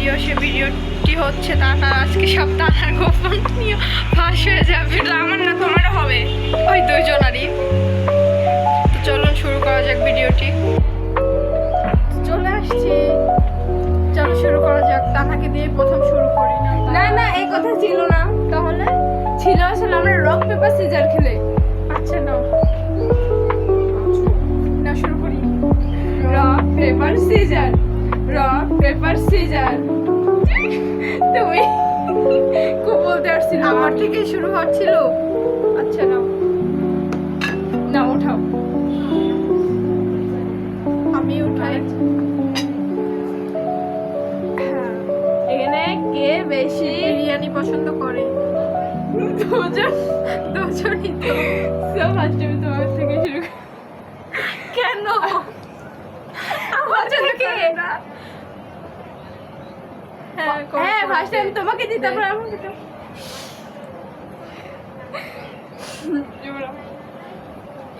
Video, সে ভিডিওটি হচ্ছে তার আজকে সব তার গোপন নিয়ে ফাঁস হয়ে যাবে। এটা আমার না তোমারও হবে, ওই দুইজনারই। তো চলুন শুরু করা যাক ভিডিওটি। চলে আসছি, চলো শুরু করা যাক। তানাকে দিয়ে প্রথম শুরু করি না? না না, এই কথা ছিল না। তাহলে ছিল আসলে আমরা রক পেপার সিজার খেলে। আচ্ছা নাও, না শুরু করি। Rock paper scissor, rock paper scissor. তুমি খুব বলতে পারছিল। আমার থেকে শুরু হচ্ছিল। আচ্ছা নাও, না ওঠাও, আমি উঠাই। এখানে কে বেশি বিরিয়ানি পছন্দ করে? দুজন। দুজনই তো। সব ফার্স্ট আমি তোমার থেকে শুরু করি। কেন আমার থেকে না? হ্যাঁ ফার্স্ট আমি তোমাকে দিই, তারপর আমাকে দাও।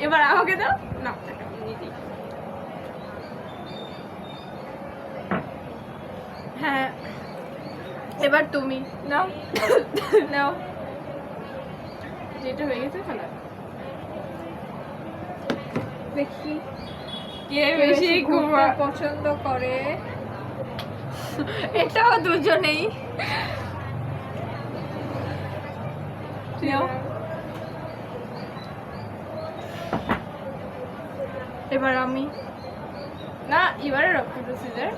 এবার আমাকে দাও না। হ্যাঁ, এবার তুমি নাও নাও, যেটা হয়ে গেছে খেলা। দেখি কে বেশি ঘুমা পছন্দ করে। এটাও দুজনেই। নাও। এবার আমি। না এবারে রক পেপার সিজার।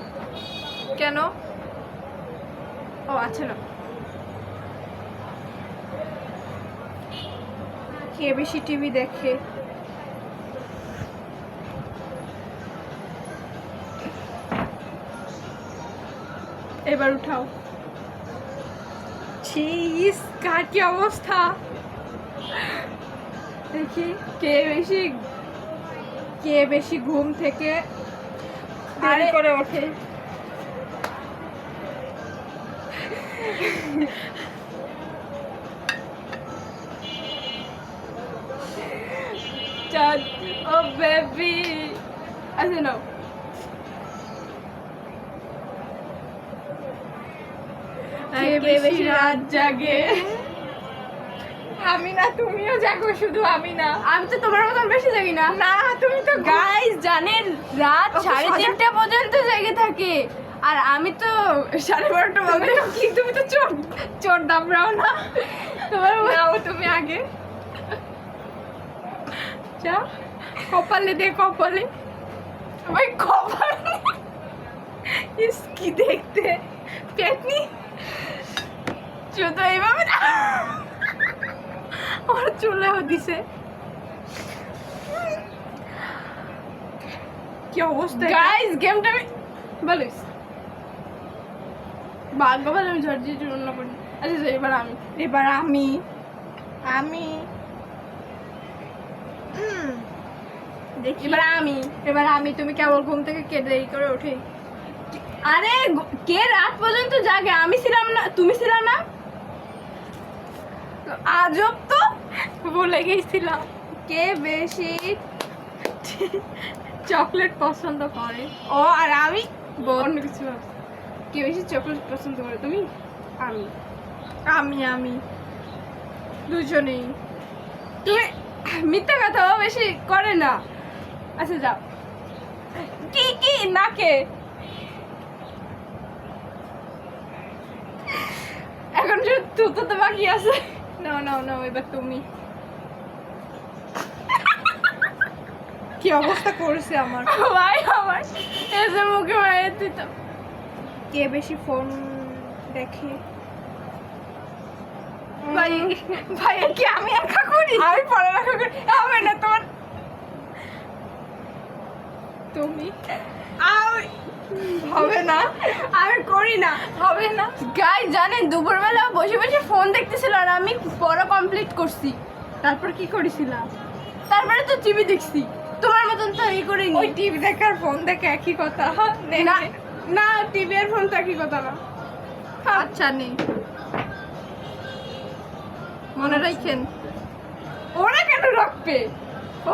কেন? ও আচ্ছা না, কে বেশি টিভি দেখে? এবার উঠাও। চিজ, কার কি অবস্থা দেখি। কে বেশি ঘুম থেকে দেরি আরে- করে ওঠে? চাঁদ ও বেবি। আচ্ছা নাও। কে বেশি রাত জাগে? আমি না, তুমিও জাগো, শুধু আমি না। আমি তো তোমার মতন বেশি জাগি না। না তুমি তো গাইস জানেন রাত ও, 3:30 পর্যন্ত জেগে থাকে, আর আমি তো 12:30 বলতে কি। তুমি তো চোর চোর দাবড়াও না। তোমার নাও তুমি আগে। যা, কপালে দে, কপালে। ওই খবর ইস কি দেখতে পেতনি। শুধু এইভাবে না। ওর চুলেও দিছে। কি অবস্থা গাইস গেমটা আমি বলিস ভাগ্যবান, আমি ঝড় অন্য করি। আচ্ছা এবার আমি। এবার আমি দেখি। এবার আমি। তুমি কেবল ঘুম থেকে কে দেরি করে ওঠে? আরে কে রাত পর্যন্ত জাগে? আমি ছিলাম না, তুমি ছিল না। আজব তো, ভুলে গেছিলাম। কে বেশি চকলেট পছন্দ করে? ও আর আমি বল। অন্য কিছু ভাবছি। কে বেশি চকলেট পছন্দ করে? তুমি? আমি। আমি দুজনেই। তুমি মিথ্যা কথা ও বেশি করে না। আচ্ছা যাও। কি কি নাকে এখন শুধু তো বাকি আছে। নাও এবার তুমি। কি অবস্থা করেছে আমার। ভাই আমার এসে মুখে মারিয়ে দিত। কে বেশি ফোন দেখে? ভাই ভাই কি আমি একা করি? আমি পড়ালেখা করি। হবে না তোমার। তুমি। আমি হবে না, আমি করি না। হবে না। গাই জানেন দুপুরবেলা বসে বসে ফোন দেখতেছিল, আর আমি পড়া কমপ্লিট করছি। তারপর কি করেছিলাম? তারপরে তো টিভি দেখছি। তোমার মতন তো এই করিনি। ওই টিভি দেখার ফোন দেখে একই কথা। না না, টিভি আর ফোন তো একই কথা না। আচ্ছা নেই, মনে রাখেন। ওরা কেন রাখবে?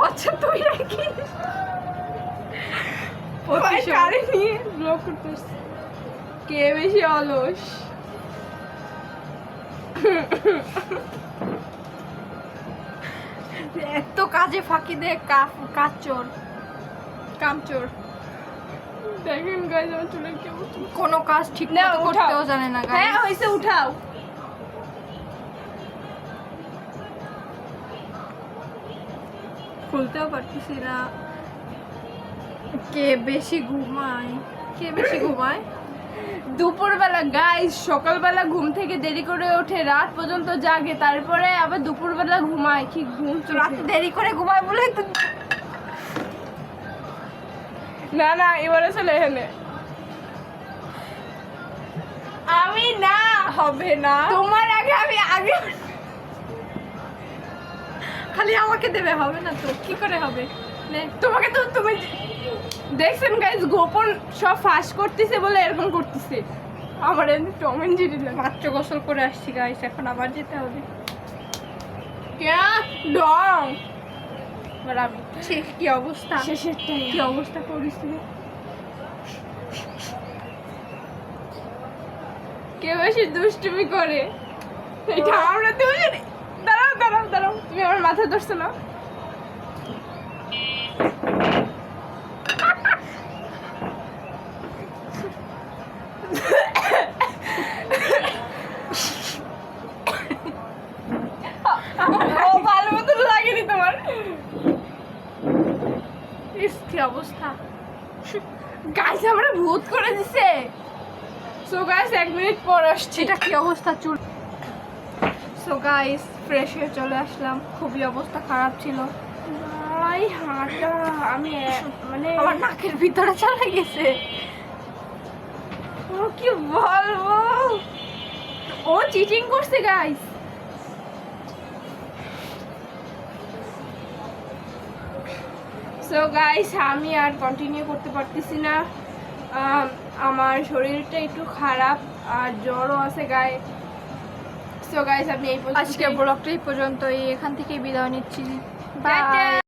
আচ্ছা তুই রাখিস। ভাই কারে নিয়ে ব্লক করতেছি। কে বেশি অলস? এত কাজে ফাঁকি দেয় কাচচোর কামচোর। দেখেন গাইস আমার চুলের কি অবস্থা। কোনো কাজ ঠিক না, মতো উঠাও। করতেও জানে না হ্যাঁ গাইস। হয়েছে, উঠাও। খুলতেও পারতেছি না। কে বেশি ঘুমায়? কে বেশি ঘুমায়? দুপুরবেলা গাইস, সকালবেলা ঘুম থেকে দেরি করে ওঠে, রাত পর্যন্ত জাগে, তারপরে আবার দুপুরবেলা ঘুমায়। কি ঘুম রাতে দেরি করে ঘুমায় বলে তো। না না, এবারে চলে এখানে। আমি না, হবে না, তোমার আগে আমি আগে। খালি আমাকে দেবে, হবে না তো। কি করে হবে? নে। তোমাকে তো তুমি দেখছেন গাইস, গোপন সব ফাঁস করতেছে বলে এরকম করতেছে। আমার এমনি টম এন্ড জেরি লাগে। মাত্র গোসল করে আসছি গাইস, এখন আবার যেতে হবে। ডং এবার আমি ছি, কি অবস্থা, শেষেরটাই কি অবস্থা করিস তুই। কে বেশি দুষ্টুমি করে এটা আমরা দুজনে। দাঁড়াও দাঁড়াও দাঁড়াও, তুমি আমার মাথা ধরছো না? ও ভালো মতন লাগেনি তোমার? ইস, কি অবস্থা। গাইস আমরা ভূত করে দিছে। সো গাইস 1 মিনিট পর আসছি। এটা কি অবস্থা চুল। সো গাইস ফ্রেশ হয়ে চলে আসলাম, খুবই অবস্থা খারাপ ছিল। ভাই হাঁটা আমি মানে আমার নাকের ভিতরে চলে গেছে। ও কি বলবো, ও চিটিং করছে গাইস। সো গাইস আমি আর কন্টিনিউ করতে পারতেছি না। আমার শরীরটা একটু খারাপ আর জ্বরও আছে গায়ে। সো গাইস আমি এই পর্যন্ত আজকের ব্লগটা এই পর্যন্তই, এখান থেকে বিদায় নিচ্ছি। টাটা। বাই।